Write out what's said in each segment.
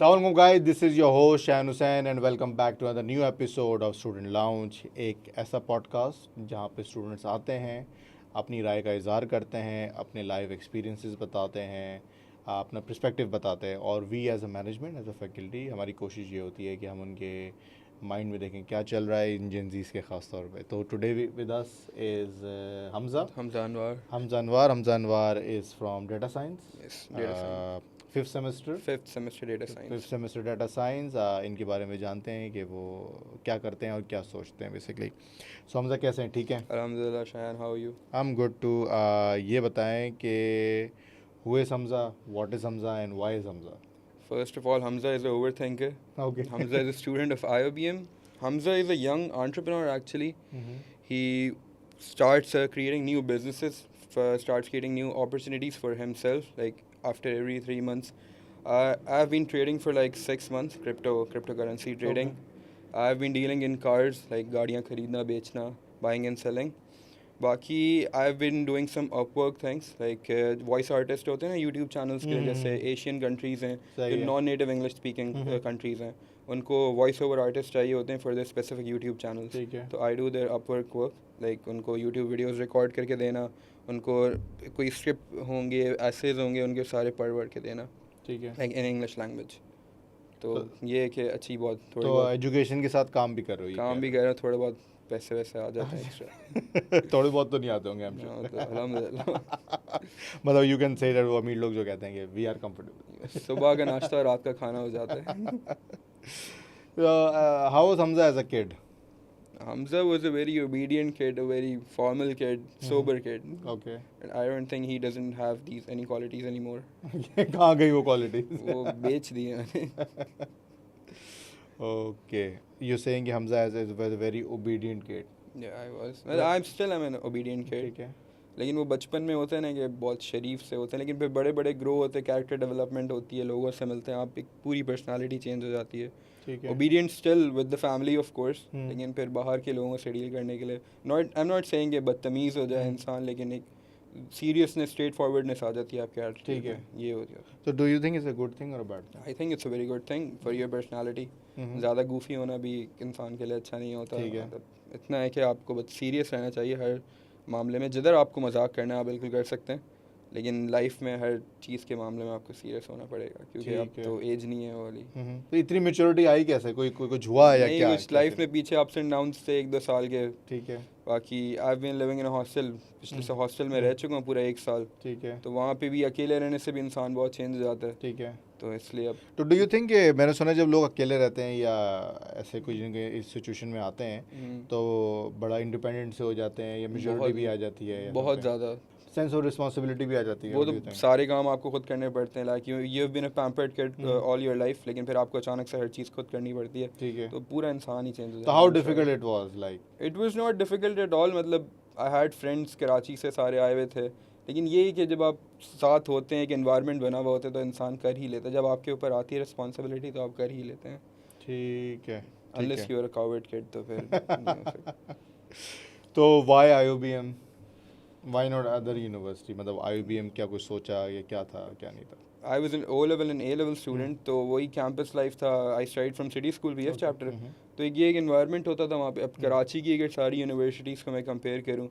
Assalamualaikum guys, this is your host Shahan Hussain and welcome back to another new episode of Student Lounge, एक ऐसा podcast जहाँ पे students आते हैं, अपनी राय का इज़हार करते हैं, अपने लाइफ एक्सपीरियंसेस बताते हैं, अपना पर्सपेक्टिव बताते हैं और we as a management as a faculty हमारी कोशिश ये होती है कि हम उनके माइंड में देखें क्या चल रहा है इन जेंजीज़ के ख़ास तौर पे। तो today with us is Hamza Anwar is from data science. Yes, data science. Fifth semester. Fifth semester data science. Fifth semester data science. इनके बारे में जानते हैं कि वो क्या करते हैं और क्या सोचते हैं बेसिकली। सो हमजा कैसे हैं, ठीक हैं? Alhamdulillah, Shayan, how are you? I am good too. ये बताएं कि who is Hamza, what is Hamza and why is Hamza? First of all, Hamza is an overthinker. Okay. Hamza is a student of IOBM. Hamza is a young entrepreneur actually. He starts creating new businesses, starts creating new opportunities for himself, like after every 3 months. I've been trading for like 6 months, cryptocurrency trading. I've been dealing in cars, like गाड़ियाँ खरीदना बेचना, buying and selling. बाकी I've been doing some Upwork things, like voice artist होते हैं ना YouTube channels के लिए, जैसे Asian countries हैं, सही जो है। non native English speaking countries हैं, उनको voice over artist चाहिए होते हैं for their specific YouTube channels. ठीक है। तो I do their Upwork work, like उनको YouTube videos record करके देना, उनको कोई स्क्रिप्ट होंगे, essays होंगे, उनके सारे पढ़ के देना, ठीक है। like in English language. तो ये है कि अच्छी बहुत थोड़ी तो बहुत एजुकेशन के साथ काम भी कर रहे हो? काम भी कर रहे हैं, थोड़े बहुत पैसे वैसे आ जाते हैं एक्स्ट्रा। थोड़े बहुत तो नहीं आते होंगे हम हाँ, तो अल्हम्दुलिल्लाह। मतलब यू कैन से दैट वो अमीर लोग जो कहते हैं कि वी आर कंफर्टेबल। सुबह का नाश्ता रात का खाना हो जाता है। How was Hamza as a kid? Hamza was a very obedient kid, a very formal kid, sober kid. Okay. And I don't think he doesn't have any qualities anymore. कहाँ गई वो क्वालिटी? वो बेच दिए मैंने। ओके, यू सेइंग कि Hamza as a very obedient kid. Yeah, I was. Well, I'm an obedient kid. ठीक है। लेकिन वो बचपन में होते हैं ना कि बहुत शरीफ से होते हैं, लेकिन फिर बड़े बड़े ग्रो होते हैं, कैरेक्टर डेवलपमेंट होती है, लोगों से मिलते हैं, आप एक पूरी पर्सनालिटी चेंज हो जाती है। ठीक है। Obedient still with the family of course, hmm. लेकिन फिर बाहर के लोगों से डील करने के लिए आई एम नॉट सेइंग कि बदतमीज़ हो जाए इंसान, लेकिन एक सीरियसनेस, स्ट्रेट फॉरवर्डनेस आ जाती है आपके एटीट्यूड ठीक है। में, ये हो जाता तो do you think it's a good thing और अ बैड है। I think it's a very good thing for your personality. Thing? ज़्यादा गूफी होना भी इंसान के लिए अच्छा नहीं होता। ठीक है। मतलब इतना है कि आपको बस सीरियस रहना चाहिए हर मामले में। जिधर आपको मजाक करना है आप बिल्कुल कर सकते हैं, लेकिन लाइफ में हर चीज़ के मामले में आपको सीरियस होना पड़ेगा, क्योंकि अब ठीक है। तो एज नहीं है वो वाली। तो इतनी मेच्योरिटी आई कैसे? कोई कोई कुछ हुआ या नहीं, क्या? कुछ लाइफ में पीछे अप्स एंड डाउन्स थे 1-2 साल के। ठीक है। बाकी I been living in hostel, पिछले से हॉस्टल में रह चुका हूँ पूरा 1 साल, ठीक है। तो वहाँ पे भी अकेले रहने से भी इंसान बहुत चेंज हो जाता है। ठीक है। तो इसलिए अब तो डू यू थिंक कि मैंने सुना है जब लोग अकेले रहते हैं या ऐसे कोई जिनके इस सिचुएशन में आते हैं तो बड़ा इंडिपेंडेंट से हो जाते हैं या मेच्योरिटी बहुत- भी आ जाती है, बहुत ज़्यादा सेंस ऑफ रिस्पांसिबिलिटी भी आ जाती है? वो What do you तो think? सारे काम आपको खुद करने पड़ते हैं, like you have been a pampered kid all your life, लेकिन फिर आपको अचानक से हर चीज़ खुद करनी पड़ती है, ठीक है। तो पूरा इंसान ही चेंज हो तो जाता हाउ है। Difficult it was like? It was not difficult at all, मतलब आई हैड फ्रेंड्स कराची से सारे आए हुए थे, लेकिन यही कि जब आप साथ होते हैं, एक एनवायरनमेंट बना हुआ होता है, तो इंसान कर ही लेता है। जब आपके ऊपर आती है रिस्पॉन्सिबिलिटी तो आप कर ही लेते हैं, ठीक है। Unless you are a coward kid, तो फिर नहीं हो सकता। तो why IOBM, why not other university? मतलब आईओबीएम क्या कुछ सोचा या क्या था क्या नहीं था? I was an O level and A level student, तो वही कैंपस लाइफ था। I studied from City School BF chapter, तो ये एक एनवायरनमेंट होता था वहाँ पे। अब कराची की अगर सारी यूनिवर्सिटीज़ को मैं कंपेयर करूँ,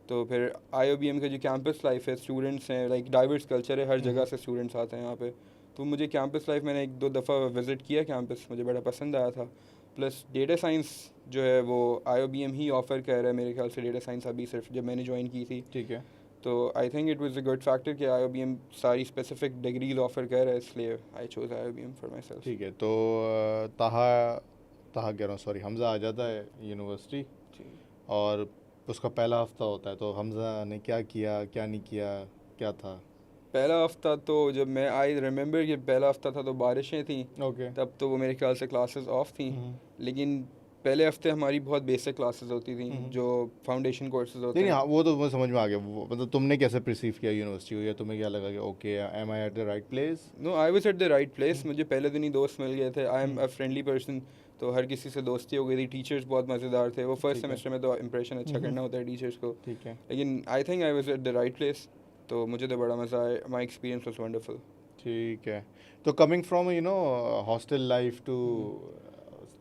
तो फिर आईओबीएम का जो कैंपस लाइफ है, स्टूडेंट्स हैं, लाइक डाइवर्स कल्चर है, हर जगह से स्टूडेंट्स आते हैं यहाँ पे। तो मुझे कैंपस लाइफ मैंने 1-2 दफ़ा विज़िट किया कैंपस, मुझे बड़ा पसंद आया था। प्लस डेटा साइंस जो है वो आईओबीएम ही ऑफ़र कर रहा है मेरे ख्याल से, डेटा साइंस अभी सिर्फ जब मैंने ज्वाइन की थी। ठीक है। तो I think it was a good factor कि आईओबीएम सारी स्पेसिफिक डिग्रीज ऑफ़र कर रहा है, इसलिए I chose IOBM for myself. ठीक है। तो ताहा ताहा कह रहा हूँ, सॉरी, हमजा आ जाता है यूनिवर्सिटी और उसका पहला हफ्ता होता है, तो हमजा ने क्या किया क्या नहीं किया, क्या था? पहला हफ्ता तो जब मैं आई रिमेंबर कि पहला हफ्ता था तो बारिशें थी, ओके। तब तो वो मेरे ख्याल से क्लासेस ऑफ थी। लेकिन पहले हफ्ते हमारी बहुत बेसिक क्लासेस होती थी, जो फाउंडेशन कोर्सेज होते नहीं हैं। हाँ, वो तो मुझे समझ में आ गया। मतलब तुमने कैसे परसीव किया यूनिवर्सिटी को, या तुम्हें क्या लगा कि okay am I at the right place? No, I was at the right place. मुझे पहले दिन ही दोस्त मिल गए थे। I am a friendly person, तो हर किसी से दोस्ती हो गई थी। टीचर्स बहुत मज़ेदार थे। वो फर्स्ट सेमेस्टर में तो इंप्रेशन अच्छा करना होता है टीचर्स को, ठीक है। लेकिन I think I was at the right place, तो मुझे तो बड़ा मज़ा आया। My experience was wonderful. ठीक है। तो coming from hostel life to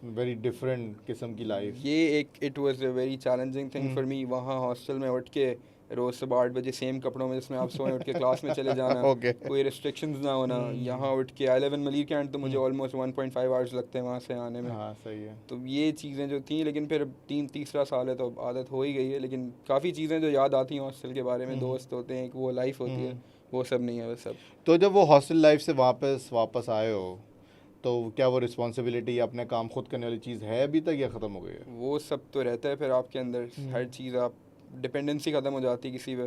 very different किस्म की लाइफ। ये एक it was a very challenging thing for me. वहाँ हॉस्टल में उठ के रोज़ सुबह 8 बजे सेम कपड़ों में जिसमें आप सोए उठ के क्लास में चले जाना, ओके। कोई रिस्ट्रिक्शंस ना होना। यहाँ उठ के I live in Malir Cantt, तो मुझे ऑलमोस्ट 1.5 आवर्स लगते हैं वहाँ से आने में। हाँ सही है। तो ये चीज़ें जो थी, लेकिन फिर तीसरा साल है तो अब आदत हो ही गई है। लेकिन काफ़ी चीज़ें जो याद आती हैं हॉस्टल के बारे में, दोस्त होते हैं, एक वो लाइफ होती है, वो सब नहीं है, वो सब। तो जब वो हॉस्टल लाइफ से वापस आए हो, तो क्या वो रिस्पॉन्सिबिलिटी अपने काम खुद करने वाली चीज़ है अभी तक या ख़त्म हो गई है? वो सब तो रहता है फिर आपके अंदर, हर चीज़ आप डिपेंडेंसी ख़त्म हो जाती है किसी पे।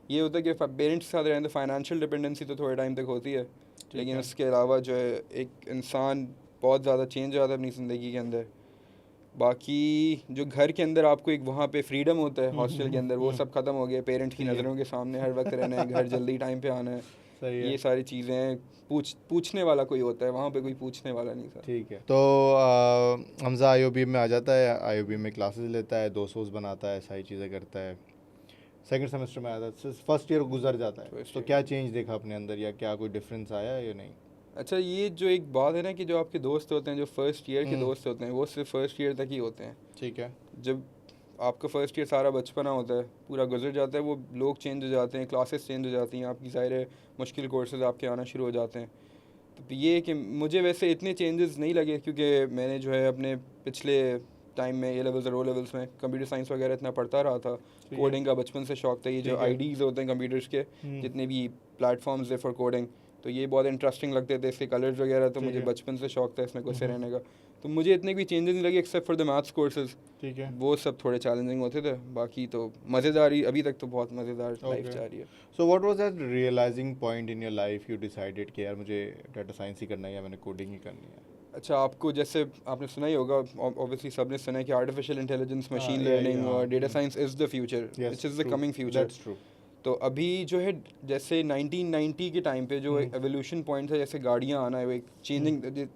ये होता है कि पेरेंट्स के साथ रहें तो फाइनेंशियल डिपेंडेंसी तो थोड़े टाइम तक होती है, लेकिन उसके अलावा जो है एक इंसान बहुत ज़्यादा चेंज हो जाता है अपनी ज़िंदगी के अंदर। बाकी जो घर के अंदर आपको एक वहाँ पे फ्रीडम होता है, हॉस्टल के अंदर वो सब ख़त्म हो गया। पेरेंट्स की नज़रों के सामने हर वक्त रहना है, घर जल्दी टाइम पे आना है, सही है। ये सारी चीज़ें पूछने वाला कोई होता है, वहाँ पे कोई पूछने वाला नहीं था। ठीक है। तो हमज़ा आईओबी में आ जाता है, आईओबी में क्लासेस लेता है, दोस्त बनाता है, सारी चीज़ें करता है। सेकंड सेमेस्टर में आता है, फर्स्ट ईयर गुजर जाता है, तो क्या चेंज देखा अपने अंदर या क्या कोई डिफरेंस आया या नहीं? अच्छा, ये जो एक बात है ना कि जो आपके दोस्त होते हैं, जो फर्स्ट ईयर के दोस्त होते हैं, वो सिर्फ फर्स्ट ईयर तक ही होते हैं। ठीक है। जब आपका फर्स्ट ईयर सारा बचपना होता है, पूरा गुजर जाता है, वो लोग चेंज हो जाते हैं, क्लासेस चेंज हो जाती हैं आपकी, ज़ाहिर मुश्किल कोर्सेज आपके आना शुरू हो जाते हैं। तो ये कि मुझे वैसे इतने चेंजेस नहीं लगे, क्योंकि मैंने जो है अपने पिछले टाइम में ए लेवल्स और ओ लेवल्स में कंप्यूटर साइंस वगैरह इतना पढ़ता रहा था। कोडिंग का बचपन से शौक था। ये जो आईडीज़ होते हैं कंप्यूटर्स के, जितने भी प्लेटफॉर्म्स है फॉर कोडिंग, तो ये बहुत इंटरेस्टिंग लगते थे, इसके कलर्स वगैरह, तो मुझे बचपन से शौक था इसमें घुसे रहने का। तो मुझे इतने कोई चेंजेस नहीं लगे except for the maths courses. ठीक है। वो सब थोड़े चैलेंजिंग होते थे, बाकी तो मज़ेदार ही, अभी तक तो बहुत मज़ेदार लाइफ जा रही है। So what was that realising point in your life you decided कि यार मुझे डाटा साइंस ही करना है या मैंने कोडिंग ही करनी है? अच्छा, आपको जैसे आपने सुना ही होगा, ऑब्वियसली सबने सुना है कि आर्टिफिशियल इंटेलिजेंस, मशीन लर्निंग और data science is the future, which is the coming future. That's true. तो अभी जो है, जैसे 1990 के टाइम पे जो एवोल्यूशन पॉइंट था, जैसे गाड़ियाँ आना है, वो एक चेंजिंग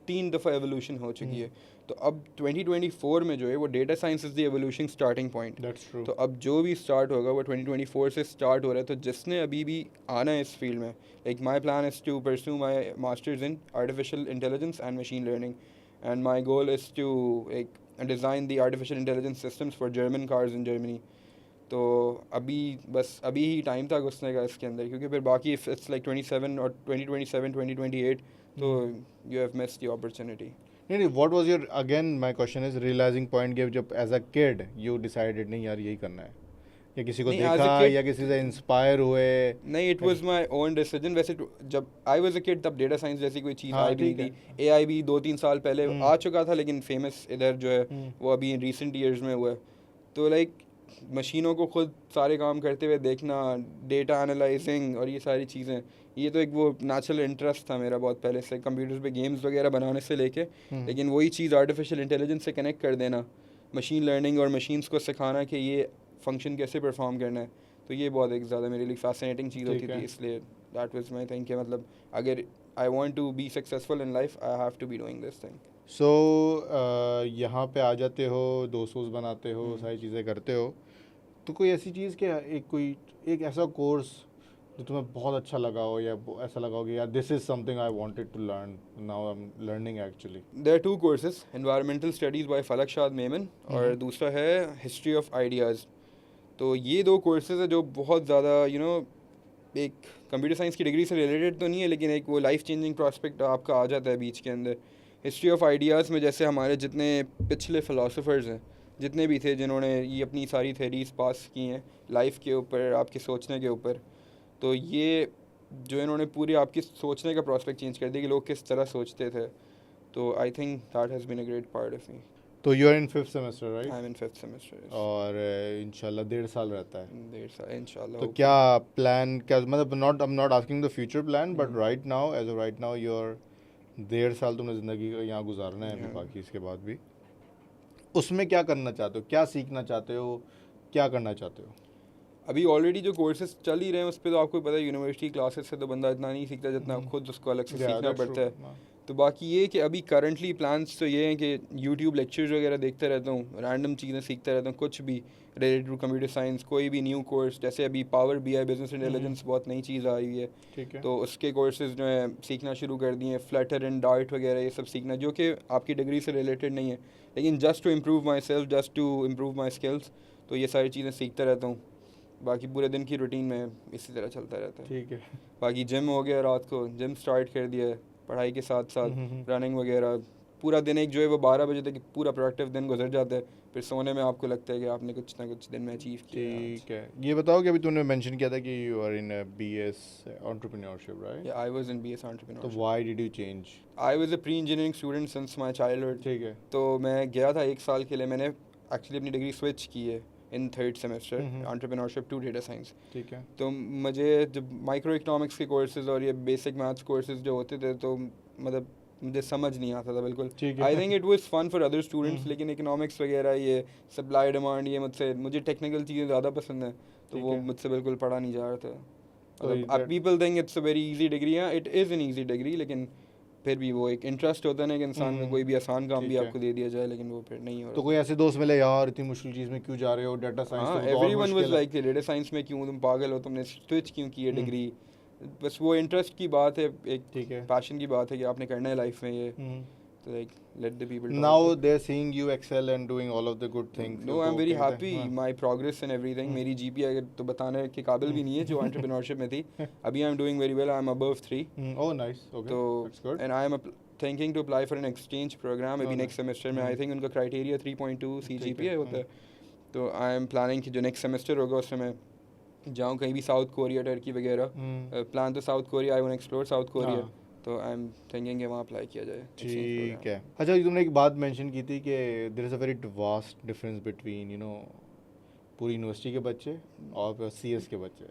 3 दफ़ा एवोल्यूशन हो चुकी है। तो अब 2024 में जो है वो data science is the evolution starting point. That's true. तो अब जो भी स्टार्ट होगा वो 2024 से स्टार्ट हो रहा है। तो जिसने अभी भी आना है इस फील्ड में, like my plan is to pursue my masters in artificial intelligence and machine learning, and my goal is to like design the artificial intelligence systems for German cars in Germany. तो अभी ही time था घुसने का इसके अंदर, क्योंकि फिर बाकी इट्स लाइक 27 और 2027 2028, तो you have missed the opportunity. नहीं, what was your, again my question is realising point, जब as a kid you decided नहीं यार यही करना है, या किसी को नहीं, as a देखा kid- या किसी से इंस्पायर हुए? नहीं, it was my own decision. वैसे जब आई वाज अ किड तब डेटा साइंस जैसी कोई चीज़ हाँ, आई भी ठीक नहीं थी। एआई भी 2-3 साल पहले आ चुका था, लेकिन फेमस इधर जो है वो अभी रिसेंट ईयर्स में हुआ है। तो लाइक मशीनों को खुद सारे काम करते हुए देखना, डेटा एनालाइजिंग और ये सारी चीज़ें, ये तो एक वो नेचुरल इंटरेस्ट था मेरा बहुत पहले से, कंप्यूटर्स पे गेम्स वगैरह बनाने से लेके। लेकिन वही चीज़ आर्टिफिशियल इंटेलिजेंस से कनेक्ट कर देना, मशीन लर्निंग और मशीन्स को सिखाना कि ये फंक्शन कैसे परफॉर्म करना है, तो ये बहुत एक ज़्यादा मेरे लिए फैसिनेटिंग चीज़ होती थी। इसलिए दैट वाज माय थिंग कि मतलब अगर I want to be successful in life, I have to be doing this thing. So यहाँ पे आ जाते हो, दोस्त बनाते हो, सारी चीज़ें करते हो, तो कोई ऐसी चीज़ कि एक ऐसा कोर्स जो तुम्हें बहुत अच्छा लगा हो, या ऐसा लगा हो कि यार this is something I wanted to learn, now I am learning actually? There are 2 courses, environmental studies by Falak Shad Memon और दूसरा है हिस्ट्री ऑफ आइडियाज़। तो ये 2 कोर्सेज है जो बहुत ज़्यादा एक कंप्यूटर साइंस की डिग्री से रिलेटेड तो नहीं है, लेकिन एक वो लाइफ चेंजिंग प्रॉस्पेक्ट आपका आ जाता है बीच के अंदर। हिस्ट्री ऑफ आइडियाज़ में जैसे हमारे जितने पिछले फ़िलासफ़र्स हैं, जितने भी थे जिन्होंने ये अपनी सारी थेरीज पास की हैं लाइफ के ऊपर, आपके सोचने के ऊपर, तो ये जो इन्होंने पूरी आपकी सोचने का प्रॉस्पेक्ट चेंज कर दिया कि लोग किस तरह सोचते थे। तो I think that has been a great part of me. तो you are in 5th semester, right? I am in 5th semester. और इंशाल्लाह 1.5 साल रहता है। 1.5 साल इंशाल्लाह। तो क्या प्लान, क्या मतलब, I am not asking the future plan, but right now, as of right now, your 1.5 साल तुमने ज़िंदगी का यहाँ गुजारना है अभी बाकी, इसके बाद भी उसमें क्या करना चाहते हो, क्या सीखना चाहते हो, क्या करना चाहते हो? अभी ऑलरेडी जो कोर्सेज चल ही रहे हैं उस पर तो आपको पता है, यूनिवर्सिटी क्लासेस से तो बंदा इतना नहीं सीखता जितना खुद उसको अलग से सीखना पड़ता है। तो बाकी ये कि अभी करंटली प्लान्स तो ये हैं कि यूट्यूब लेक्चर्स वगैरह देखते रहता हूँ, रैंडम चीज़ें सीखता रहता हूँ, कुछ भी रिलेटेड टू कंप्यूटर साइंस, कोई भी न्यू कोर्स, जैसे अभी पावर BI बिजनेस इंटेलिजेंस बहुत नई चीज़ आई हुई है, ठीक है। तो उसके कोर्सेज जो है सीखना शुरू कर दिए हैं, फ्लटर एंड डार्ट वगैरह ये सब सीखना, जो कि आपकी डिग्री से रिलेटेड नहीं है, लेकिन just to improve myself, just to improve my skills, तो ये सारी चीज़ें सीखता रहता हूँ। बाकी पूरे दिन की रूटीन में इसी तरह चलता रहता है। ठीक है। बाकी जिम हो गया, रात को जिम स्टार्ट कर दिया है, पढ़ाई के साथ साथ रनिंग वगैरह, पूरा दिन एक जो है वो 12 बजे तक पूरा प्रोडक्टिव दिन गुजर जाता है, फिर सोने में आपको लगता है कि आपने कुछ ना कुछ दिन में अचीव किया है आज। ठीक है, ये बताओ कि अभी तूने मेंशन किया था कि you are in BS entrepreneurship, right? Yeah, I was in BS तो entrepreneurship. Why did you change? I was a pre-engineering student since my childhood. ठीक है। तो मैं गया था 1 साल के लिए, मैंने एक्चुअली अपनी डिग्री स्विच की है in 3rd semester, entrepreneurship to data science. ठीक है। तो मुझे जब माइक्रो इकोनॉमिक्स के कोर्सेज और ये बेसिक मैथ्स कोर्सेज जो होते थे, तो मतलब मुझे समझ नहीं आता था बिल्कुल। ठीक है। I think it was fun for other students, लेकिन इकोनॉमिक्स वगैरह ये सप्लाई डिमांड ये मुझे टेक्निकल चीज़ें ज़्यादा पसंद है, तो ठीक वो है। मुझसे बिल्कुल पढ़ा नहीं जा रहा था। तो मतलब अब people think it's a very easy degree, हाँ it is an easy degree, लेकिन फिर भी वो एक इंटरेस्ट होता है ना कि इंसान को कोई भी आसान काम भी ठीक है। आपको दे दिया जाए, लेकिन वो फिर नहीं हो तो रहा। कोई ऐसे दोस्त मिले, यार इतनी मुश्किल चीज़ में क्यों जा रहे हो, डाटा साइंस हाँ, तो बहुत एवरीवन वाज मुश्किल है। लाइक डेटा साइंस में क्यों तुम पागल हो, तुमने स्विच क्यों की है डिग्री। बस वो इंटरेस्ट की बात है, एक ठीक है। पैशन की बात है कि आपने करना है लाइफ में ये, तो like let the people now they are seeing you excel and doing all of the good things. No, I am very happy, my progress and everything. मेरी जीपीए अगर तो बताने के काबिल भी नहीं है जो एंटरप्रेन्योरशिप में थी। अभी I am doing very well, I am above 3। Oh nice, okay, तो that's good. And I am thinking to apply for an exchange programme अभी Oh, नेक्स्ट सेमेस्टर में। आई थिंक उनका क्राइटेरिया 3.2 ठीक CGPA है। होता है, तो आई एम प्लानिंग कि जो नेक्स्ट सेमेस्टर होगा उसमें मैं जाऊँ कहीं भी, साउथ कोरिया, टर्की वगैरह। प्लान तो south Korea, I want explore south Korea, हाँ। तो आई एम थिंकिंग कि वहाँ अप्लाई किया जाए। ठीक है। अच्छा, तुमने एक बात मेंशन की थी कि there is a very vast difference between पूरी यूनिवर्सिटी के बच्चे और CS के बच्चे।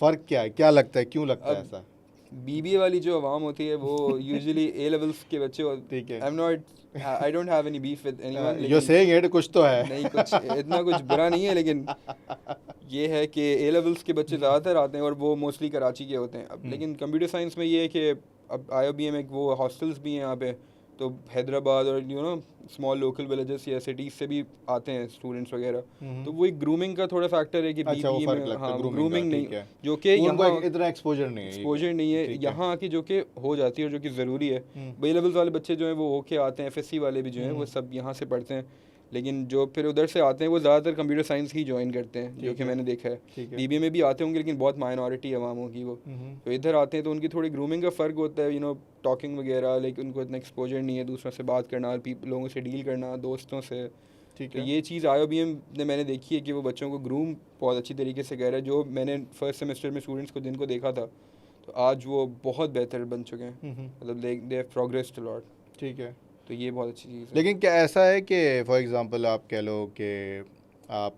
फ़र्क क्या है, क्या लगता है, क्यों लगता है अब ऐसा? BBA वाली जो आवाम होती है वो यूजुअली A लेवल्स के बच्चे होते ठीक है। I don't have any beef with anyone, you saying it, कुछ तो है। नहीं कुछ इतना कुछ बुरा नहीं है, लेकिन ये है कि A लेवल्स के बच्चे ज़्यादातर आते हैं और वो मोस्टली कराची के होते हैं। अब लेकिन कंप्यूटर साइंस में ये है कि अब IOBM एक वो हॉस्टल्स भी हैं यहाँ पे, तो हैदराबाद और स्मॉल लोकल विलेजेस या सिटीज़ से भी आते हैं स्टूडेंट्स वगैरह, तो वो एक ग्रूमिंग का थोड़ा फैक्टर है कि अच्छा, वो BBA फर्क में लगता है हाँ ग्रूमिंग ग्रूमिंग का, नहीं, ठीक है। जो कि उनको यहाँ इतना एक्सपोजर नहीं है। एक्सपोजर नहीं है ठीक है। यहाँ की, जो कि हो जाती है और जो कि ज़रूरी है। B लेवल्स वाले बच्चे जो हैं वो होके आते हैं, FSC वाले भी जो हैं वो सब यहाँ से पढ़ते हैं, लेकिन जो फिर उधर से आते हैं वो ज़्यादातर कंप्यूटर साइंस ही ज्वाइन करते हैं, जो कि मैंने देखा है। ठीक है। BBA में भी आते होंगे, लेकिन बहुत माइनॉरिटी आवाम होगी वो, तो इधर आते हैं तो उनकी थोड़ी ग्रूमिंग का फ़र्क होता है, टॉकिंग वगैरह, लेकिन उनको इतना एक्सपोजर नहीं है दूसरों से बात करना, लोगों से डील करना, दोस्तों से। ठीक तो है। ये चीज़ IOBM ने मैंने देखी है कि वो बच्चों को ग्रूम बहुत अच्छी तरीके से कर रहा है। जो मैंने फर्स्ट सेमेस्टर में स्टूडेंट्स को जिनको देखा था, तो आज वो बहुत बेहतर बन चुके हैं, मतलब they have progressed a lot. ठीक है। तो ये बहुत अच्छी चीज़ है। लेकिन क्या ऐसा है कि फॉर एग्जांपल आप कह लो कि आप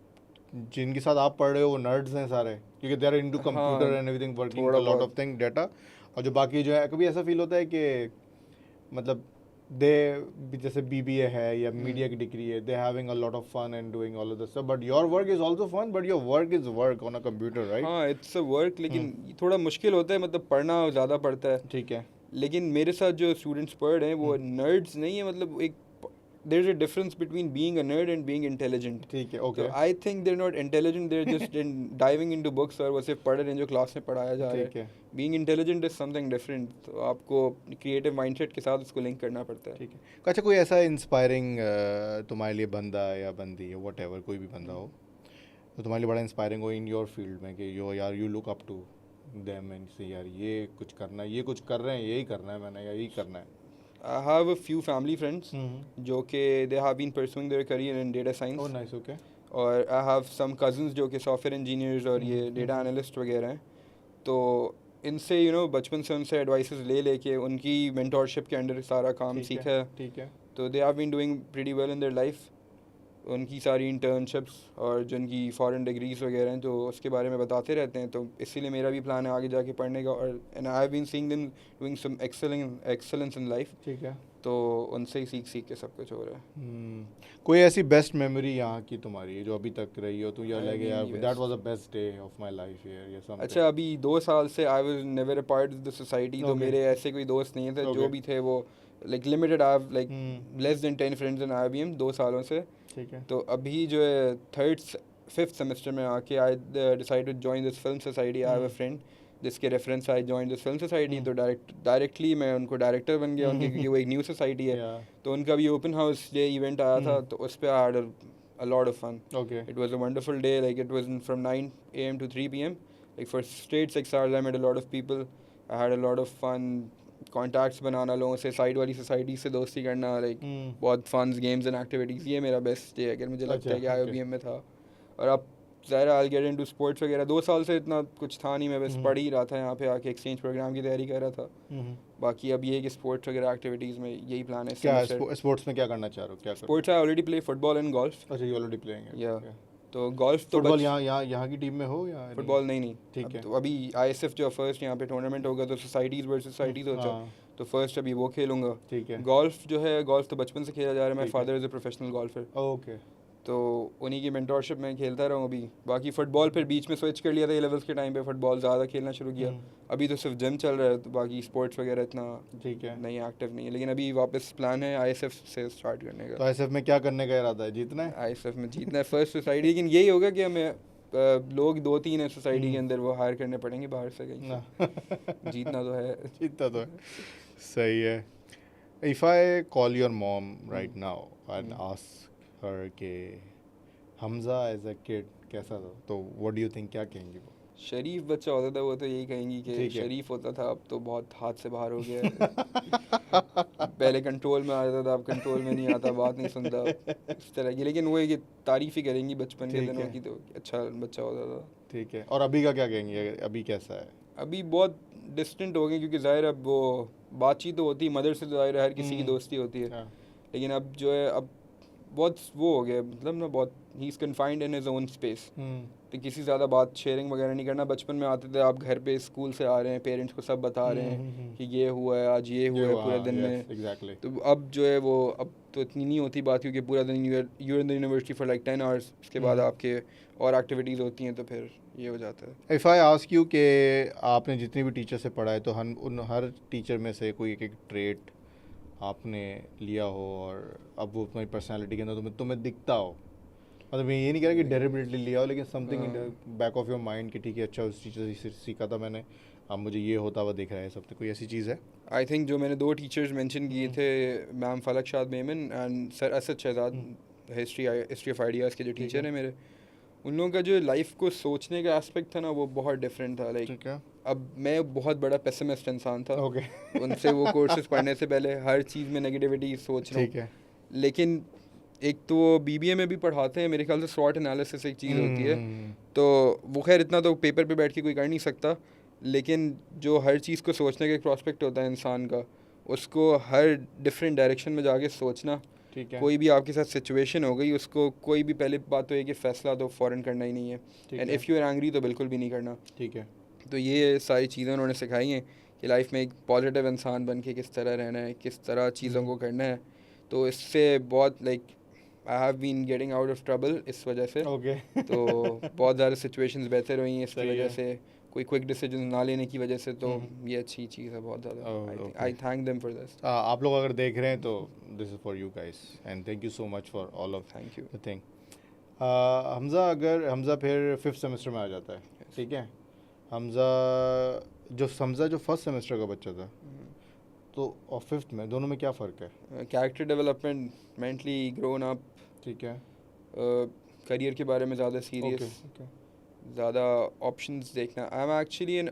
जिनके साथ आप पढ़ रहे हो वो नर्ड्स हैं सारे, क्योंकि they are into computer and everything, working a lot of thing data, और जो बाकी जो है, कभी ऐसा फील होता है कि मतलब दे जैसे BBA है या मीडिया की डिग्री है, they having a lot of fun and doing all of this stuff, but your work is also fun, but your work is work on a computer, right? हाँ, इट्स अ वर्क, लेकिन थोड़ा मुश्किल होता है, मतलब पढ़ना ज़्यादा पड़ता है। ठीक है। लेकिन मेरे साथ जो स्टूडेंट्स पढ़ रहे हैं वो नर्ड्स नहीं है, मतलब एक there is a difference between being a nerd and being intelligent. ठीक है, तो okay. I think they are not intelligent, they are just diving into books, और वो सिर्फ पढ़ रहे हैं जो क्लास में पढ़ाया जा रहा ठीक है। है। Being intelligent is something different, तो आपको क्रिएटिव माइंडसेट के साथ उसको लिंक करना पड़ता है। ठीक है। अच्छा, कोई ऐसा इंस्पायरिंग तुम्हारे लिए बंदा या बंदी है, वट एवर, कोई भी बंदा हो तो तुम्हारे लिए बड़ा इंस्पायरिंग हो इन योर फील्ड में, कि you look up to them and say यार ये कुछ करना है, ये कुछ कर रहे हैं, यही करना है मैंने, या यही करना है? I have a few family friends जो कि they have been pursuing their career in data science, oh nice, okay. और I have some cousins जो कि सॉफ्टवेयर इंजीनियर्स और ये डेटा एनालिस्ट वगैरह हैं। तो इनसे बचपन से उनसे एडवाइसेस ले लेके उनकी मेंटोरशिप के अंडर सारा काम सीखा है। ठीक है। तो they have been doing pretty well in their life, उनकी सारी इंटर्नशिप्स और जिनकी फॉरेन डिग्रीज वगैरह हैं तो उसके बारे में बताते रहते हैं, तो इसीलिए मेरा भी प्लान है आगे जाके पढ़ने का। और and I have been seeing them doing some excellence in life, ठीक है। तो उनसे ही सीख सीख के सब कुछ हो रहा है। कोई ऐसी बेस्ट मेमोरी यहाँ की तुम्हारी जो अभी तक रही हो, तो यार I लगे mean, यार yes. That was the best day of my life here या समथिंग? अच्छा, अभी 2 साल से I was never a part of the society, तो Okay. मेरे ऐसे कोई दोस्त नहीं थे, जो Okay. भी थे वो like limited, I have like hmm, less than 10 friends in IBM 2 सालों से। ठीक है। तो अभी जो है 5th सेमेस्टर में आके I decide to join this film society. I have a friend जिसके reference I join this film society, तो डायरेक्टली मैं उनको डायरेक्टर बन गया उनके, क्योंकि वो एक न्यू सोसाइटी है। Yeah. तो उनका भी ओपन हाउस डे इवेंट आया था, तो उस पर I had a lot of fun. Okay. It was a wonderful day. Like it was from 9 a.m. to 3 p.m. Like for straight 6 hours, I met a lot of people. I had a lot of fun. Contacts बनाना, लोगों से side वाली society से दोस्ती करना, like बहुत फन्स games and activities, ये मेरा best day अगर मुझे लगता है कि IOBM में था। और अब ज़ाहिर आई गेट इनटू स्पोर्ट्स वगैरह। 2 साल से इतना कुछ था नहीं, मैं बस पढ़ ही रहा था, यहाँ पे आके एक्सचेंज प्रोग्राम की तैयारी कर रहा था। बाकी अब ये कि स्पोर्ट्स वगैरह एक्टिविटीज़ में यही प्लान है। क्या स्पोर्ट्स में क्या करना चाह रहे हो? क्या sports I already play football and golf. अच्छा, यू ऑलरेडी प्लेइंग है। या तो गोल्फ तो फुटबॉल यहाँ की टीम में हो या फुटबॉल नहीं? ठीक है। तो अभी ISF जो फर्स्ट यहाँ पे टूर्नामेंट होगा, तो सोसाइटीज़ वर्सेस सोसाइटीज़ होता है, तो फर्स्ट अभी वो खेलूंगा। ठीक है। गोल्फ जो है, गोल्फ तो बचपन से खेला जा रहा है। My father is a professional golfer, okay. तो उन्हीं की मेंटरशिप में खेलता रहा हूँ अभी। बाकी फ़ुटबॉल फिर बीच में स्विच कर लिया था A levels के टाइम पे, फ़ुटबॉल ज़्यादा खेलना शुरू किया। अभी तो सिर्फ जिम चल रहा है, तो बाकी स्पोर्ट्स वगैरह इतना ठीक है नहीं एक्टिव नहीं है, लेकिन अभी वापस प्लान है ISF से स्टार्ट करने का। तो ISF में क्या करने का इरादा है? जीतना है? ISF में जीतना है फर्स्ट सोसाइटी, लेकिन यही होगा कि हमें लोग 2-3 है सोसाइटी के अंदर, वो हायर करने पड़ेंगे बाहर से कहीं से। जीतना तो है। जीतना तो है। सही है। If I call your mom right now and ask her के हमजा एज अ किड कैसा था, तो what do you think, क्या कहेंगी वो? शरीफ बच्चा होता था वो, तो यही कहेंगी कि शरीफ होता था, अब तो बहुत हाथ से बाहर हो गया है। पहले कंट्रोल में आता था, अब कंट्रोल में नहीं आता, बात नहीं सुनता, इस तरह की। लेकिन वो है कि तारीफ़ ही करेंगी बचपन के दिनों की, तो अच्छा बच्चा होता था। ठीक है। और अभी का क्या कहेंगे? अभी कैसा है? अभी बहुत डिस्टेंट हो गए, क्योंकि ज़ाहिर अब वो बातचीत तो होती है, मदर से ज़ाहिर हर किसी की दोस्ती होती है, लेकिन अब जो है अब बहुत वो हो गया, मतलब ना बहुत he is confined in his own space, तो किसी ज़्यादा बात शेयरिंग वगैरह नहीं करना। बचपन में आते थे, आप घर पे स्कूल से आ रहे हैं, पेरेंट्स को सब बता रहे हैं कि ये हुआ है आज, ये हुआ है पूरे दिन में। एग्जैक्टली। तो अब जो है वो अब तो इतनी नहीं होती बात, क्योंकि पूरा दिन you in the university for like 10 hours, उसके बाद आपके और एक्टिविटीज़ होती हैं, तो फिर ये हो जाता है। इफ़ आई आस्क यू कि आपने जितनी भी टीचर से पढ़ा है, तो उन हर टीचर में से कोई एक ट्रेट आपने लिया हो और अब वो तुम्हारी पर्सनालिटी के अंदर तुम्हें दिखता हो, मतलब मैं ये नहीं कह रहा कि डेलिबरेटली लिया हो, लेकिन something in back of your mind कि ठीक है, अच्छा उस टीचर से सीखा था मैंने, अब मुझे ये होता हुआ दिख रहा है, सब तो कोई ऐसी चीज़ है? आई थिंक जो मैंने 2 टीचर्स मेंशन किए थे, ma'am Falak Shad Memon and sir Asad Shahzad, history of ideas के जो टीचर हैं मेरे, उन लोगों का जो लाइफ को सोचने का एस्पेक्ट था ना, वो बहुत डिफरेंट था। लाइक अब मैं बहुत बड़ा पेसिमिस्ट इंसान था, उनसे वो कोर्सेज पढ़ने से पहले हर चीज़ में नेगेटिविटी सोच रहा हूँ। लेकिन एक तो वो BBA में भी पढ़ाते हैं, मेरे ख्याल से SWOT एनालिसिस एक चीज़ होती है, तो वो खैर इतना तो पेपर पे बैठ के कोई कर नहीं सकता, लेकिन जो हर चीज़ को सोचने का एक प्रॉस्पेक्ट होता है इंसान का, उसको हर डिफरेंट डायरेक्शन में जाके सोचना। कोई भी आपके साथ सिचुएशन हो गई, उसको कोई भी, पहले बात तो है कि फ़ैसला तो फ़ौरन करना ही नहीं है, and if you are angry तो बिल्कुल भी नहीं करना। ठीक है। तो ये सारी चीज़ें उन्होंने सिखाई हैं कि लाइफ में एक पॉजिटिव इंसान बन के किस तरह रहना है, किस तरह चीज़ों को करना है। तो इससे बहुत like I have been getting out of trouble इस वजह से। तो बहुत ज़्यादा सिचुएशंस बेहतर हुई हैं इसकी वजह से, कोई क्विक डिसीजन ना लेने की वजह से, तो ये अच्छी चीज़ है बहुत ज़्यादा। आई थैंक देम फॉर दिस। आप लोग अगर देख रहे हैं तो this is for you guys, and thank you so much for all of thank you the thing. Hamza फिर 5th सेमेस्टर में आ जाता है, ठीक है। हमज़ा जो फर्स्ट सेमेस्टर का बच्चा था, तो और 5th में, दोनों में क्या फ़र्क है? Character development, mentally grown up, ठीक है, करियर के बारे में ज़्यादा सीरियस, ज़्यादा ऑप्शंस देखना। I am actually in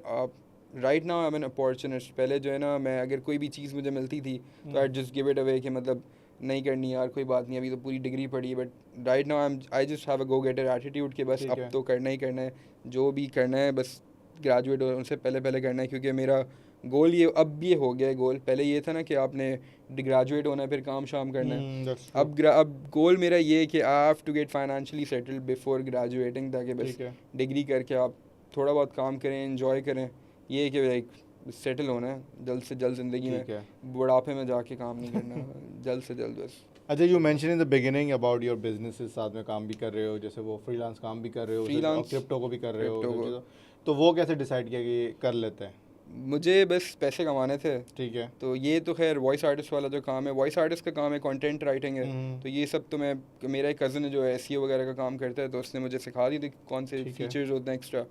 right now I am an opportunist. पहले जो है ना, मैं अगर कोई भी चीज़ मुझे मिलती थी तो I just give it away कि मतलब नहीं करनी यार, कोई बात नहीं, अभी तो पूरी डिग्री पढ़ी है। But right now I just have a go getter attitude कि बस अब तो करना ही करना है, जो भी करना है बस ग्रेजुएट हो उनसे पहले करना है, क्योंकि मेरा गोल ये अब ये हो गया है गोल। पहले ये था ना कि आपने ग्रेजुएट होना है फिर काम शाम करना है। that's true. अब गोल मेरा ये है कि I have to get financially settled before graduating, ताकि बस ठीक है डिग्री करके आप थोड़ा बहुत काम करें, एंजॉय करें। ये है कि लाइक सेटल होना है जल्द से जल्द ज़िंदगी ठीक में, है। बुढ़ापे में जाके काम नहीं करना जल्द से जल्द बस। अच्छा, you mention in the beginning about your businesses, साथ में काम भी कर रहे हो, जैसे वो फ्रीलांस काम भी कर रहे हो, और Freelance, क्रिप्टो को भी कर रहे हो, crypto जो को। चीज़ों- तो वो कैसे डिसाइड किया कि ये कर लेते हैं? मुझे बस पैसे कमाने थे। ठीक है। तो ये तो खैर वॉइस आर्टिस्ट वाला जो काम है, वॉइस आर्टिस्ट का काम है, कंटेंट राइटिंग है। तो ये सब तो मैं, मेरा एक कज़न है जो एसईओ वगैरह का काम करता है, तो उसने मुझे सिखा दी थी कौन से ठीक है। फीचर्स होते हैं एक्स्ट्रा,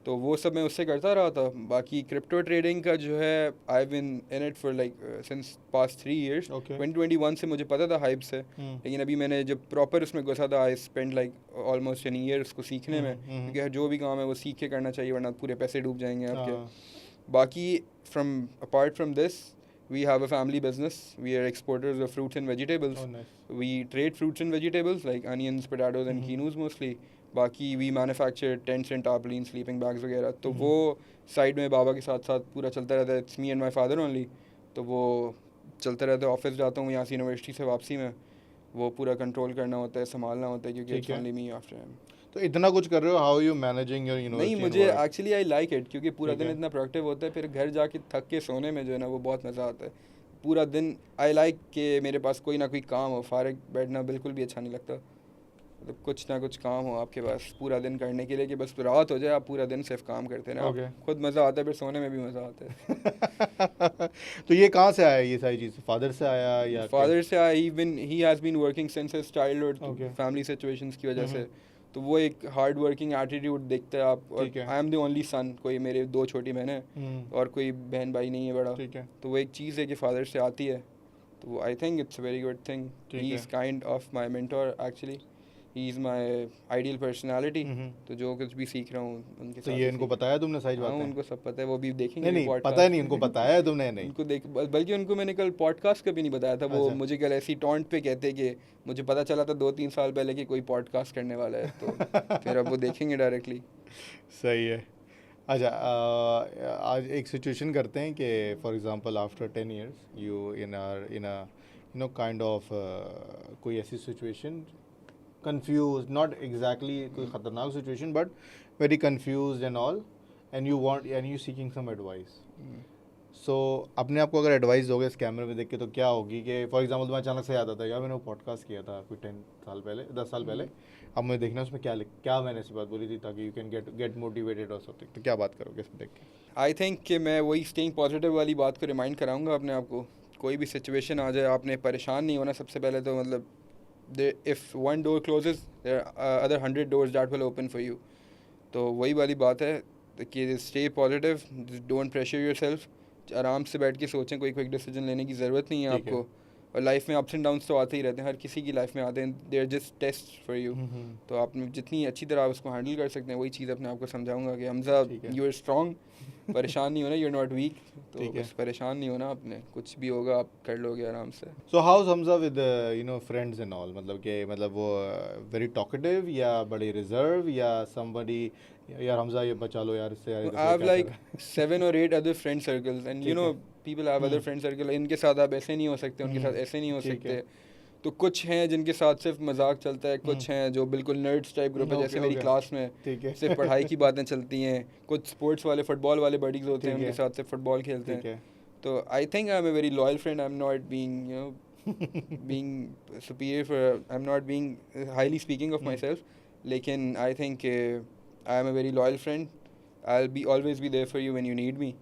तो वो सब मैं उससे करता रहा था। बाकी क्रिप्टो ट्रेडिंग का जो है, I been in it for like since past 3 years। Okay. 2021 से मुझे पता था हाइप से, लेकिन अभी मैंने जब प्रॉपर उसमें घुसा था, I spend like almost an year उसको सीखने में, क्योंकि जो भी काम है वो सीख के करना चाहिए, वरना पूरे पैसे डूब जाएंगे आपके। बाकी apart from this, we have a family business. We are exporters of fruits and vegetables. Oh, nice. We trade fruits and vegetables like onions, potatoes and quinoas mostly. बाकी we manufacture tents and tarpaulins, sleeping bags वगैरह। तो वो side में बाबा के साथ साथ पूरा चलता रहता है। It's me and my father only। तो वो चलता रहता है। ऑफिस जाता हूँ यहाँ से यूनिवर्सिटी से वापसी में, वो पूरा कंट्रोल करना होता है, संभालना होता है, क्योंकि ठीक it's है। only me after him। तो इतना कुछ कर रहे हो, हाउ यू मैनेजिंग योर नहीं, यूनिवर्सिटी? मुझे एक्चुअली आई लाइक इट, क्योंकि पूरा ठीक दिन है। इतना प्रोडक्टिव होता है, फिर घर जाके थक के सोने में जो है ना वो बहुत मज़ा आता है। पूरा दिन आई लाइक कि मेरे पास कोई ना कोई काम हो, फारिग बैठना बिल्कुल भी अच्छा नहीं लगता। मतलब कुछ ना कुछ काम हो आपके पास पूरा दिन करने के लिए, कि बस रात हो जाए आप पूरा दिन सिर्फ काम करते हैं। Okay. खुद मज़ा आता है, फिर सोने में भी मज़ा आता है। तो ये कहाँ से आया, ये सारी चीज़ फादर से आया या फादर से आई, he has been working since his childhood, Okay. Family situations की वजह से। तो वो एक हार्ड वर्किंग एटीट्यूड देखते हैं आप। और ठीक है। I am the only son, कोई मेरे 2 छोटी बहनें क्या? और कोई बहन भाई नहीं है बड़ा। ठीक है। तो वो एक चीज़ है कि फादर से आती है, तो I think it's a very good thing. ठीक ही है। Is kind of my mentor actually, he is my ideal personality. तो जो कुछ भी सीख रहा हूँ उनके तो साथ ये ही इनको सीख- बताया तुमने सारी हाँ, बातें? उनको सब पता है, वो भी देखेंगे नहीं नहीं, podcast। पता है नहीं, उनको बताया है तुमने? नहीं। उनको देख, बल्कि उनको मैंने कल पॉडकास्ट का भी नहीं बताया था। वो अच्छा। मुझे कल ऐसी टॉन्ट पे कहते कि मुझे पता चला था 2-3 साल पहले कि कोई पॉडकास्ट करने वाला है, तो फिर अब वो देखेंगे डायरेक्टली। सही है। अच्छा, आज एक सिचुएशन करते हैं कि for example after 10 years you in a you know kind of कोई ऐसी सिचुएशन, कंफ्यूज, नॉट एग्जैक्टली कोई ख़तरनाक situation, but very confuse and all, and you seeking some advice. So अपने आप को अगर एडवाइस दोगे इस कैमरे में देख के, तो क्या होगी कि फॉर एग्जांपल तुम्हें अचानक से याद आता है, यार मैंने वो पॉडकास्ट किया था कोई 10 साल पहले, 10 साल पहले, अब मुझे देखना उसमें क्या मैंने ऐसी बात बोली थी ताकि यू कैन गेट मोटिवेटेड और समथिंग। तो क्या बात करोगे इसमें देख के? आई थिंक कि मैं वही स्टेइंग पॉजिटिव वाली बात को रिमाइंड कराऊंगा अपने आप को। कोई भी सिचुएशन आ जाए, आपने परेशान नहीं होना सबसे पहले तो। मतलब if one door closes, there are other 100 doors that will open for you. तो वही वाली बात है कि stay positive, don't pressure yourself. आराम से बैठ के सोचें, कोई क्विक डिसीजन लेने की ज़रूरत नहीं है ठीक है। आपको। और लाइफ में अप्स एंड डाउन्स तो आते ही रहते हैं, हर किसी की लाइफ में आते हैं, they are just test for you. तो आप जितनी अच्छी तरह आप उसको हैंडल कर सकते हैं, वही चीज़ अपने आप को समझाऊंगा कि हमजा, ठीक है। यू आर स्ट्रॉन्ग, परेशान नहीं होना, यू आर नॉट वीक। तो ठीक है। बस परेशान नहीं होना, अपने कुछ भी होगा आप कर लोगे आराम से। So how Hamza with you know friends and all, मतलब कि मतलब वो वेरी टॉकेटिव या बड़ी रिजर्व, या समबडी यार हमजा ये बचा लो यार इससे, यार ये तो आई हैव क्या लाइक कर रहा है? 7 or 8 other friend circles, and you ठीक नो है। People have other friend circle. इनके साथ आप ऐसे नहीं हो सकते, उनके साथ ऐसे नहीं हो ठीक है। सकते। तो कुछ हैं जिनके साथ सिर्फ मजाक चलता है, कुछ हैं जो बिल्कुल नर्ड्स टाइप ग्रुप है, जैसे ओके, मेरी ओके। क्लास में ठीक है। सिर्फ पढ़ाई की बातें चलती हैं। कुछ स्पोर्ट्स वाले, फुटबॉल वाले बडीज होते हैं, ठीक उनके है। साथ सिर्फ फुटबॉल खेलते ठीक हैं। है। तो I think I am a very loyal friend. I am not being, you know, being superior for, I am not being highly speaking of myself, लेकिन I think I am a very loyal friend. I will be always be there for you when you need me.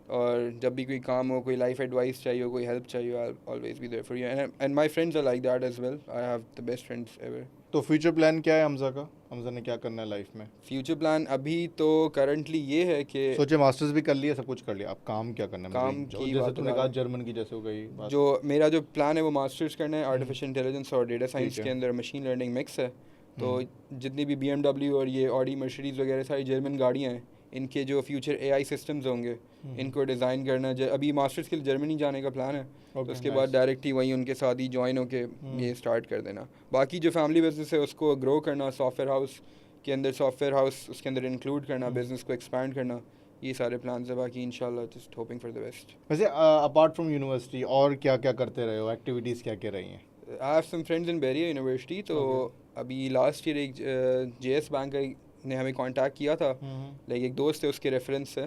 और जब भी कोई काम हो, कोई life advice चाहिए हो, कोई हेल्प चाहिए हो, I always be there for you. And my friends are like that as well. I have the best friends ever. तो फ्यूचर प्लान क्या है हमजा का? हमजा ने क्या करना है लाइफ में? फ्यूचर प्लान अभी तो करंटली ये है कि सोचे मास्टर्स भी कर लिया, सब कुछ कर लिया, अब काम क्या करना है? काम मतलब की जैसे बात तुमने बता कहा रहा जर्मन की जैसे हो गई बात। जो मेरा जो प्लान है वो मास्टर्स करना है आर्टिफिशियल इंटेलिजेंस और डेटा साइंस है। के अंदर मशीन लर्निंग मिक्स है। तो जितनी भी BMW और ये ऑडी मर्सिडीज़ वगैरह सारी जर्मन गाड़ियाँ हैं, इनके जो फ्यूचर AI सिस्टम्स होंगे, इनको डिज़ाइन करना। अभी मास्टर्स के लिए जर्मनी जाने का प्लान है, तो Okay, उसके बाद nice. डायरेक्ट ही वहीं उनके साथ ही ज्वाइन होके ये स्टार्ट कर देना। बाकी जो फैमिली बिजनेस है उसको ग्रो करना, सॉफ्टवेयर हाउस के अंदर सॉफ्टवेयर हाउस उसके अंदर इंक्लूड करना, बिजनेस को एक्सपैंड करना, ये सारे प्लान्स है, बाकी इंशाल्लाह just hoping for the best. वैसे अपार्ट फ्रॉम यूनिवर्सिटी और क्या क्या करते रहे हो, एक्टिविटीज़ क्या क्या रही हैं? I have some friends in Bahria university, तो अभी लास्ट ईयर एक JS बैंक ने हमें कांटेक्ट किया था, लाइक एक दोस्त है उसके रेफरेंस से,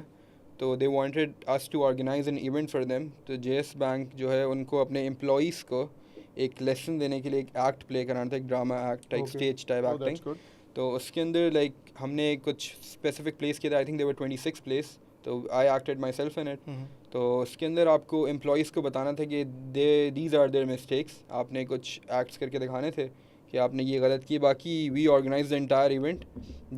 तो they wanted us to organise an event for them. तो JS बैंक जो है उनको अपने एम्प्लॉइज़ को एक लेसन देने के लिए एक एक्ट प्ले कराना था, एक ड्रामा एक्ट, एक स्टेज टाइप एक्टिंग। तो उसके अंदर लाइक हमने कुछ स्पेसिफिक प्लेस किया था, आई थिंक देवर 26 प्लेस, तो I acted myself in it. तो उसके अंदर आपको एम्प्लॉइज़ को बताना था कि दीज आर देयर मिस्टेक्स, आपने कुछ एक्ट्स करके दिखाने थे कि आपने ये गलत की। बाकी we organise the entire event,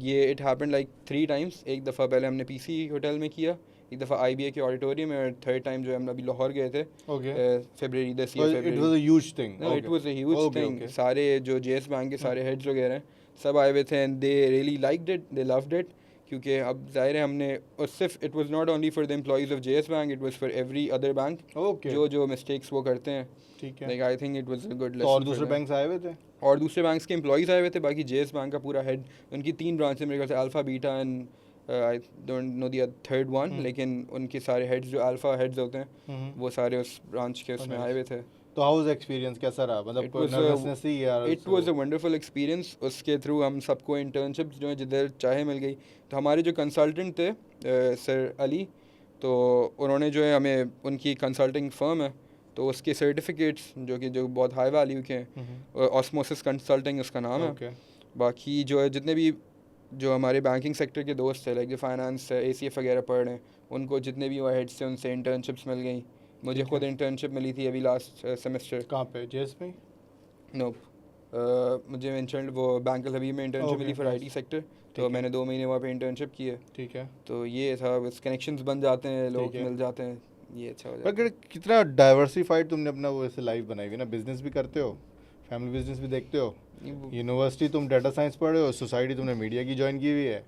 ये इट हैपेंड लाइक 3 टाइम्स। एक दफ़ा पहले हमने PC होटल में किया, एक दफ़ा IBA के ऑडिटोरियम में, और थर्ड टाइम जो है हम अभी लाहौर गए थे February this year. It was a huge thing. No, it was a huge thing. सारे जो JS बैंक के सारे हेड्स वगैरह हैं सब आए हुए थे, and they really liked it, they loved it, क्योंकि अब ज़ाहिर है हमने, और सिर्फ it was not only for the employees of JS bank, it was for every other bank जो मिस्टेक्स वो करते हैं। ठीक है, like I think it was a good lesson. और दूसरे बैंक्स आए हुए थे? और दूसरे बैंक्स के एम्प्लॉइज़ आए हुए थे, बाकी JS बैंक का पूरा हेड, उनकी 3 ब्रांच है मेरे ख्याल से, alpha, beta and I don't know the third one, लेकिन उनके सारे हेड्स जो अल्फ़ा हेड्स होते हैं वो सारे उस ब्रांच के उसमें आए हुए थे। तो हाउ वाज एक्सपीरियंस, कैसा रहा? मतलब कोई नर्वसनेस थी यार? It was a wonderful experience. उसके थ्रू हम सबको इंटर्नशिप्स जो है जिधर चाहे मिल गई। तो हमारे जो कंसल्टेंट थे सर अली, तो उन्होंने जो है हमें, उनकी कंसल्टिंग फर्म है, तो उसके सर्टिफिकेट्स जो बहुत हाई वैल्यू के हैं, ऑस्मोसिस कंसल्टिंग उसका नाम है। बाकी जो है जितने भी जो हमारे बैंकिंग सेक्टर के दोस्त थे, लाइक जो फाइनेंस ACF वगैरह पढ़ रहे हैं, उनको जितने भी वो हेड्स थे उनसे इंटर्नशिप्स मिल गई। मुझे खुद इंटर्नशिप मिली थी अभी लास्ट सेमेस्टर। कहाँ पे? JS में? नो, मुझे इंटर्न वो बैंक हबीब में इंटर्नशिप मिली फॉर IT सेक्टर, तो मैंने 2 महीने वहाँ पे इंटर्नशिप की है। ठीक है, तो ये था, बस कनेक्शंस बन जाते हैं, लोग मिल जाते हैं, ये अच्छा हो जाता है। पर कितना डाइवर्सिफाइड तुमने अपना वो ऐसे लाइफ बनाई हुई ना, बिजनेस भी करते हो, फैमिली बिजनेस भी देखते हो, यूनिवर्सिटी तुम डाटा साइंस पढ़ रहे हो, सोसाइटी तुमने मीडिया की ज्वाइन की हुई है।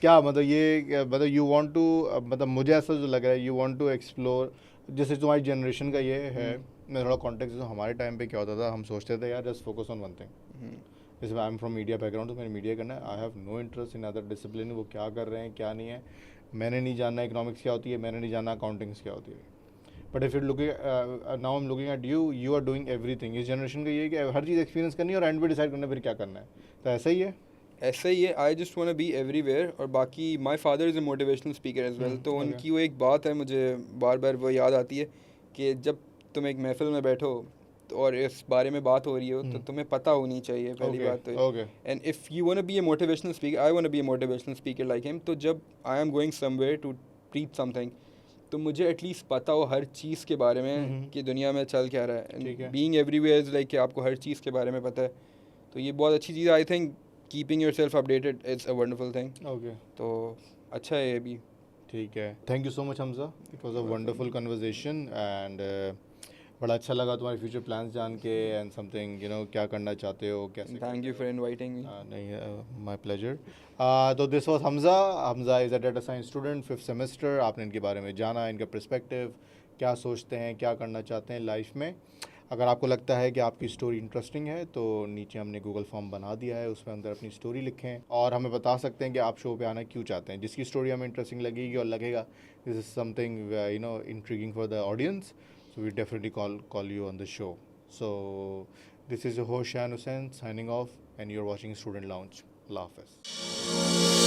क्या मतलब ये, मतलब यू वांट टू, मतलब मुझे ऐसा जो लग रहा है यू वांट टू एक्सप्लोर, जैसे तुम्हारी जनरेशन का ये है। मैं थोड़ा कॉन्टेक्स्ट दूँ, हमारे टाइम पे क्या होता था, हम सोचते थे यार just focus on one thing. जैसे I am from media background, तो मैंने मीडिया करना है, I have no interest in other discipline, वो क्या कर रहे हैं क्या नहीं है, मैंने नहीं जानना इकोनॉमिक्स क्या होती है, मैंने नहीं जानना अकाउंटिंग्स क्या होती है। But if you looking now I am looking at you, you are doing everything. इस जनरेशन का ये है कि हर चीज़ एक्सपीरियंस करनी है और एंड पे डिसाइड करना फिर क्या करना है। तो ऐसा ही है? ऐसा ही है, I just want to be everywhere. और बाकी my father is a motivational speaker as well, तो उनकी वो एक बात है मुझे बार बार वो याद आती है कि जब तुम एक महफिल में बैठो और इस बारे में बात हो रही हो, तो तुम्हें पता होनी चाहिए पहली बात तो। And if you want to be a motivational speaker, I want to be a motivational speaker like him. तो जब I am going somewhere to teach something, तो मुझे एटलीस्ट पता हो हर चीज़ के बारे में कि दुनिया में चल क्या रहा है। बीइंग एवरीवेयर इज़ लाइक कि आपको हर चीज़ के बारे में पता है, तो ये बहुत अच्छी चीज़। I think keeping yourself updated is a wonderful thing. तो अच्छा है ये भी। ठीक है, thank you so much Hamza, it was a wonderful conversation, and बड़ा अच्छा लगा तुम्हारे फ्यूचर प्लान्स जान के, एंड समथिंग यू नो क्या करना चाहते हो कैसे। Thank you for inviting me. नहीं, माय प्लेजर। तो this was Hamza is a data science student, 5th semester. आपने इनके बारे में जाना, इनका पर्सपेक्टिव, क्या सोचते हैं, क्या करना चाहते हैं लाइफ में। अगर आपको लगता है कि आपकी स्टोरी इंटरेस्टिंग है तो नीचे हमने गूगल फॉर्म बना दिया है, उसमें अंदर अपनी स्टोरी लिखें और हमें बता सकते हैं कि आप शो पे आना क्यों चाहते हैं। जिसकी स्टोरी हमें इंटरेस्टिंग लगेगी और लगेगा this is something you know intriguing for the audience, so we definitely call you on the show. So this is your host Shahan Hussain signing off, and you're watching Student Lounge. Allah Hafiz.